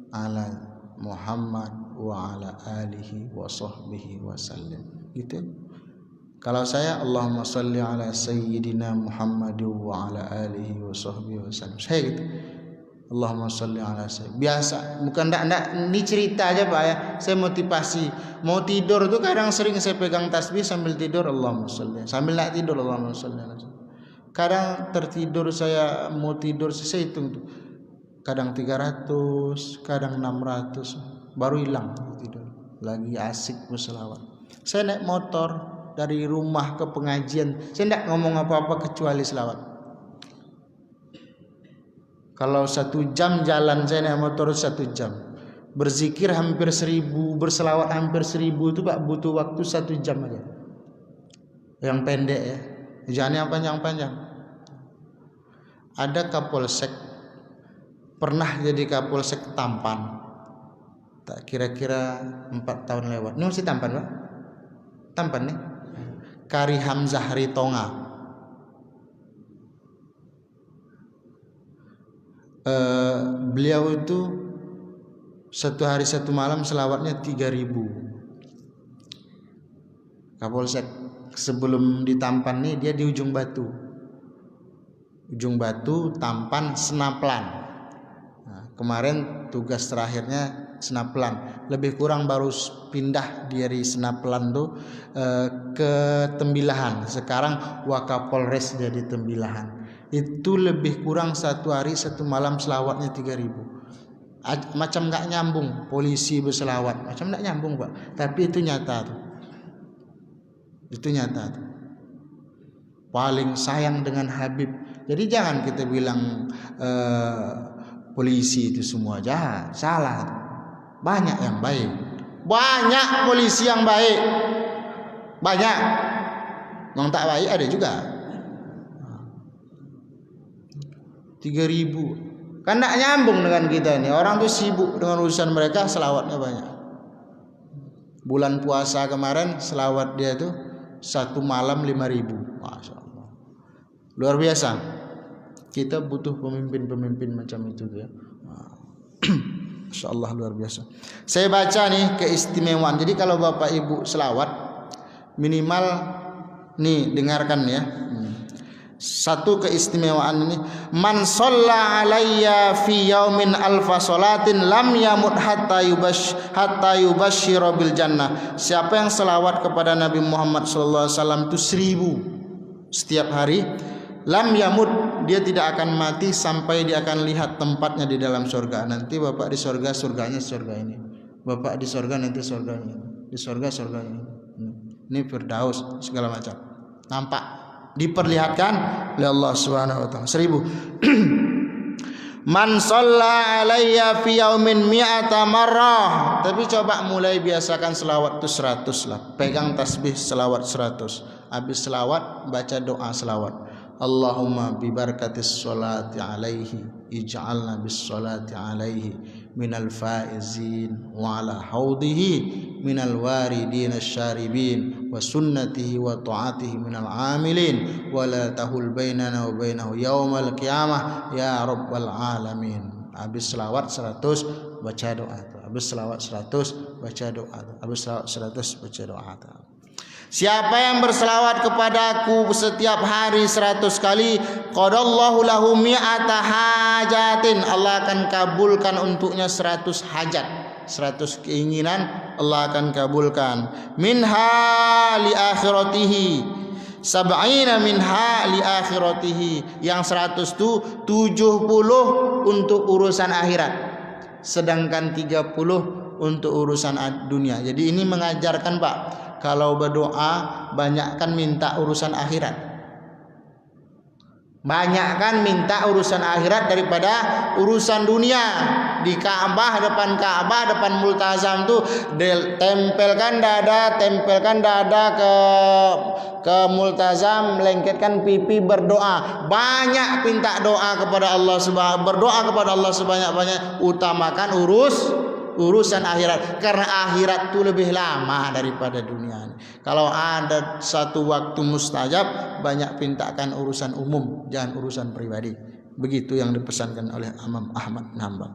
ala Muhammad wa ala alihi wa sahbihi wa sallim. Gitu. Kalau saya Allahumma sholli ala sayyidina Muhammad wa ala alihi wa sahbihi wa sallim. Saya gitu. Allahumma sholli ala sayyidina. Biasa, bukan ndak ini cerita aja Pak ya. Saya motivasi. Mau tidur tuh kadang sering saya pegang tasbih sambil tidur Allahumma sholli. Sambil nak tidur Allahumma sholli ala sayyidina. Kadang tertidur saya mau tidur saya hitung tuh. Kadang 300, kadang 600, baru hilang tidur. Lagi asik berselawat. Saya naik motor dari rumah ke pengajian, saya tidak ngomong apa-apa kecuali selawat. Kalau 1 jam jalan saya naik motor 1 jam, berzikir hampir 1000, berselawat hampir 1000 itu Pak butuh waktu 1 jam aja. Yang pendek ya, jangan yang panjang-panjang. Ada Kapolsek pernah jadi Kapolsek tampan, tak kira-kira 4 tahun lewat. Ini masih tampan Pak, tampan nih. Kari Hamzah Ritonga. Beliau itu 1 hari 1 malam selawatnya 3000. Kapolsek sebelum ditampan nih dia di Ujung Batu. Ujung Batu, Tampan, Senaplan. Nah, kemarin tugas terakhirnya Senaplan. Lebih kurang baru pindah dari Senaplan tuh ke Tembilahan. Sekarang Wakapolres jadi Tembilahan. Itu lebih kurang 1 hari 1 malam selawatnya 3000. Macam nggak nyambung polisi berselawat, macam nggak nyambung Pak. Tapi itu nyata tuh. Itu nyata tuh. Paling sayang dengan Habib. Jadi jangan kita bilang polisi itu semua jahat, salah. Banyak yang baik, banyak polisi yang baik, banyak. Yang tak baik ada juga. 3000 kan tak nyambung dengan kita nih. Orang tuh sibuk dengan urusan mereka, selawatnya banyak. Bulan puasa kemarin selawat dia tuh 1 malam 5000. Masya Allah, luar biasa. Kita butuh pemimpin-pemimpin macam itu ya. Masya Allah luar biasa. Saya baca nih keistimewaan. Jadi kalau Bapak Ibu selawat minimal nih dengarkan ya. Satu keistimewaan ini, man shalla alayya fi yaumin alfa salatin lam yamut hatta yubashshira bil jannah. Siapa yang selawat kepada Nabi Muhammad sallallahu alaihi wasallam itu 1000 setiap hari, lam yamut, dia tidak akan mati sampai dia akan lihat tempatnya di dalam surga. Nanti Bapak di surga, surganya surga ini. Bapak di surga nanti surganya. Di surga surga ini. ini firdaus segala macam. Nampak diperlihatkan oleh Allah Subhanahu wa taala. 1000. Man shalla alayya fi yaumin mi'ata marrah. Tapi coba mulai biasakan selawat itu 100 lah. Pegang tasbih selawat 100. Habis selawat baca doa selawat. Allahumma bi barakatis sholati alaihi ij'alna bis sholati alaihi minal faizin wa ala haudihi minal waridin asyaribin wa sunnatihi wa ta'atihi minal amilin wa la tahul bainana wa bainahu yaumal qiyamah ya rabbal alamin. Habis selawat 100 baca doa. Habis selawat 100 baca doa. Habis selawat 100 baca doa. Siapa yang berselawat kepadaku setiap hari 100 kali, qadallahu lahu mi'ata hajatin, Allah akan kabulkan untuknya 100 hajat, 100 keinginan Allah akan kabulkan. Minha li akhiratihi sab'ina minha li akhiratihi, yang 100 itu 70 untuk urusan akhirat, sedangkan 30 untuk urusan dunia. Jadi ini mengajarkan Pak, kalau berdoa banyakkan minta urusan akhirat. Banyakkan minta urusan akhirat daripada urusan dunia. Di Ka'bah, depan multazam tuh tempelkan dada ke multazam, lengketkan pipi, berdoa. Banyak minta doa kepada Allah Subhanahu, berdoa kepada Allah sebanyak-banyak, utamakan urusan akhirat, karena akhirat itu lebih lama daripada dunia. Kalau ada satu waktu mustajab, banyak pintakan urusan umum, jangan urusan pribadi. Begitu yang dipesankan oleh Imam Ahmad bin Hanbal.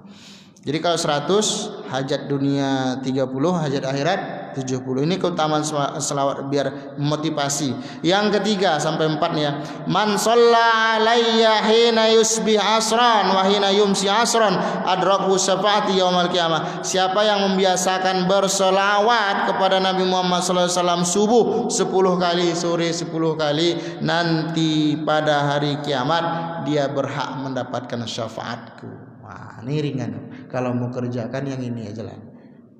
Jadi kalau 100 hajat dunia 30, hajat akhirat 70. Ini keutamaan selawat biar motivasi. Yang ketiga sampai 4 nih ya. Man shalla alayya hina yusbih asran wa hina yumsi asran adrakhu syafaati yaumal qiyamah. Siapa yang membiasakan berselawat kepada Nabi Muhammad sallallahu alaihi wasallam subuh 10 kali, sore 10 kali, nanti pada hari kiamat dia berhak mendapatkan syafaatku. Wah, ini ringan. Kalau mau kerjakan yang ini aja lah.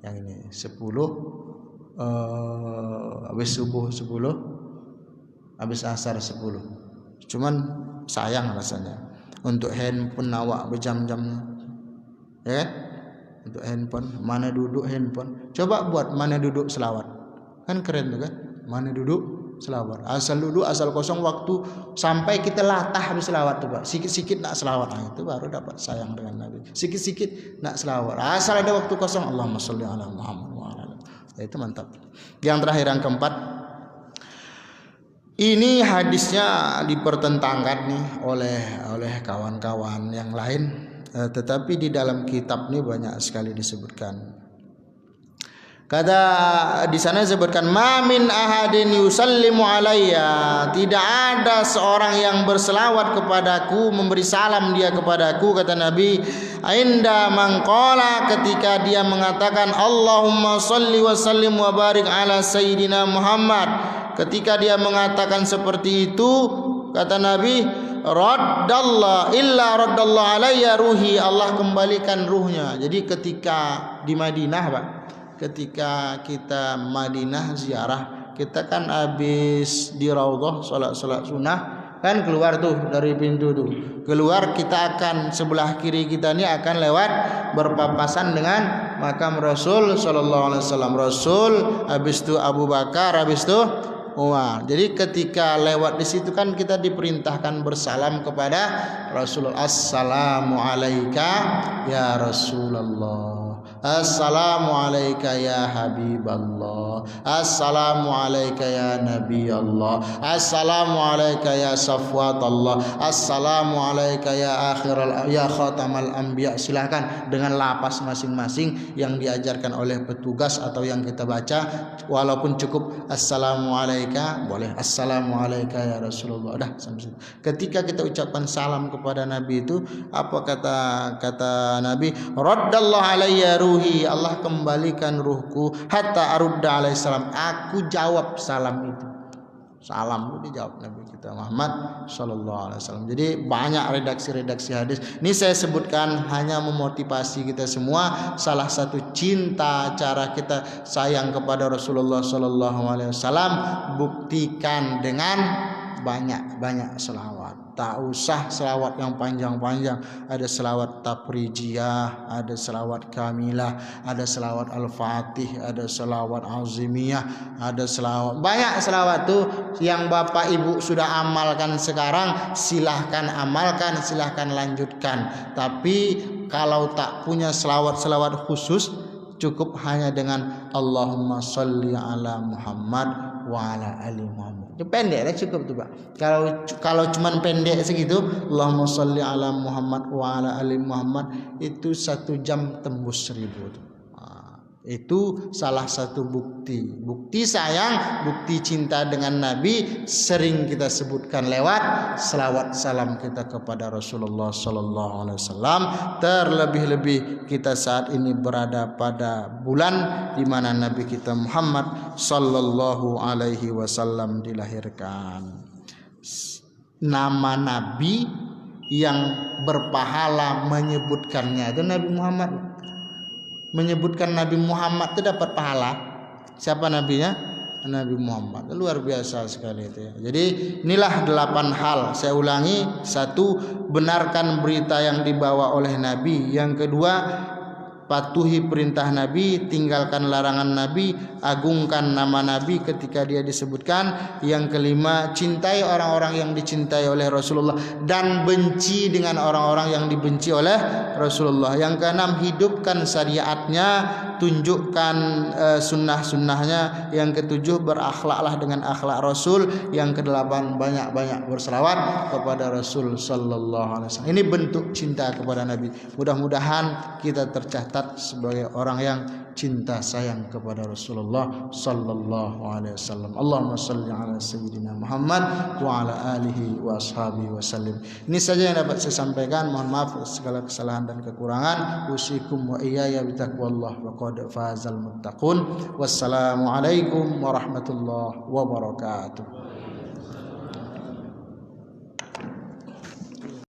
Yang ini 10 habis subuh 10, habis asar 10. Cuman sayang rasanya untuk handphone awak berjam-jam, ya kan? Untuk handphone, mana duduk handphone. Coba buat mana duduk selawat, kan keren tuh kan? Mana duduk selawat, asal duduk asal kosong waktu sampai kita latah habis selawat tuh Pak. Sikit-sikit nak selawat, nah itu baru dapat sayang dengan Nabi. Sikit-sikit nak selawat, asal ada waktu kosong Allahumma sholli ala Muhammad wa ala. Itu mantap. Yang terakhir, yang keempat, ini hadisnya dipertentangkan nih oleh kawan-kawan yang lain, tetapi di dalam kitab ini banyak sekali disebutkan. Kata di sana disebutkan ma min ahadin yusallimu alayya, tidak ada seorang yang berselawat kepadaku, memberi salam dia kepadaku, kata Nabi, inda mangqala, ketika dia mengatakan Allahumma shalli wa sallim wa barik ala sayyidina Muhammad. Ketika dia mengatakan seperti itu, kata Nabi, raddallah alayya ruhi, Allah kembalikan ruhnya. Jadi ketika di Madinah Pak, ketika kita Madinah ziarah, kita kan habis di Raudhah salat sunnah, kan keluar tuh dari pintu tuh. Keluar kita akan sebelah kiri kita ini akan lewat berpapasan dengan makam Rasul sallallahu alaihi wasallam. Rasul, habis itu Abu Bakar, habis itu Umar. Jadi ketika lewat di situ kan kita diperintahkan bersalam kepada Rasulullah. Assalamu alayka ya Rasulullah. Assalamu alayka ya Habiballah. Assalamu alayka ya Nabi Allah. Assalamu alayka ya Safwatallah. Assalamu alayka ya khatamal anbiya. Silakan dengan lapas masing-masing yang diajarkan oleh petugas atau yang kita baca, walaupun cukup assalamu alayka, boleh assalamu alayka ya Rasulullah. Dah sampai situ. Ketika kita ucapkan salam kepada Nabi itu, apa kata Nabi? Raddallahu alayya ruhi, Allah kembalikan ruhku, hatta arudda alaihissalam, aku jawab salam itu Salam itu dijawab Nabi kita Muhammad sallallahu alaihi wasallam. Jadi banyak redaksi-redaksi hadis. Ini saya sebutkan hanya memotivasi kita semua. Salah satu cinta cara kita sayang kepada Rasulullah sallallahu alaihi wasallam buktikan dengan banyak-banyak selawat. Tak usah selawat yang panjang-panjang. Ada selawat Tafrijiyah, ada selawat Kamilah, ada selawat Al-Fatih, ada selawat Azimiyah, ada selawat. Banyak selawat tuh yang Bapak Ibu sudah amalkan sekarang, silahkan amalkan, silahkan lanjutkan. Tapi kalau tak punya selawat-selawat khusus, cukup hanya dengan Allahumma sholli ala Muhammad wa ala ali Muhammad. Itu pendek lah, cukup tuh Pak. Kalau cuman pendek segitu, Allahumma sholli ala Muhammad wa ala ali Muhammad, itu 1 jam tembus 1000 tuh. Itu salah satu bukti sayang, bukti cinta dengan Nabi sering kita sebutkan lewat selawat salam kita kepada Rasulullah sallallahu alaihi wasallam. Terlebih-lebih kita saat ini berada pada bulan di mana Nabi kita Muhammad sallallahu alaihi wasallam dilahirkan. Nama Nabi yang berpahala menyebutkannya itu Nabi Muhammad. Menyebutkan Nabi Muhammad itu dapat pahala. Siapa nabinya? Nabi Muhammad. Luar biasa sekali itu ya. Jadi inilah 8 hal. Saya ulangi. 1, benarkan berita yang dibawa oleh Nabi. Yang kedua, patuhi perintah Nabi, tinggalkan larangan Nabi, agungkan nama Nabi ketika dia disebutkan. Yang kelima, cintai orang-orang yang dicintai oleh Rasulullah dan benci dengan orang-orang yang dibenci oleh Rasulullah. Yang keenam, hidupkan syariatnya, tunjukkan sunnah-sunnahnya. Yang ketujuh, berakhlaklah dengan akhlak Rasul. Yang kedelapan, banyak-banyak berselawat kepada Rasul sallallahu alaihi wasallam. Ini bentuk cinta kepada Nabi. Mudah-mudahan kita tercatat sebagai orang yang cinta sayang kepada Rasulullah sallallahu alaihi wasallam. Allahumma shalli ala sayyidina Muhammad wa ala alihi wa ashabihi wasallim. Ini saja yang dapat saya sampaikan. Mohon maaf segala kesalahan dan kekurangan. Usikum wa iyaya bitaqwallah wa qad fazal muttaqun. Wassalamu alaikum warahmatullahi wabarakatuh.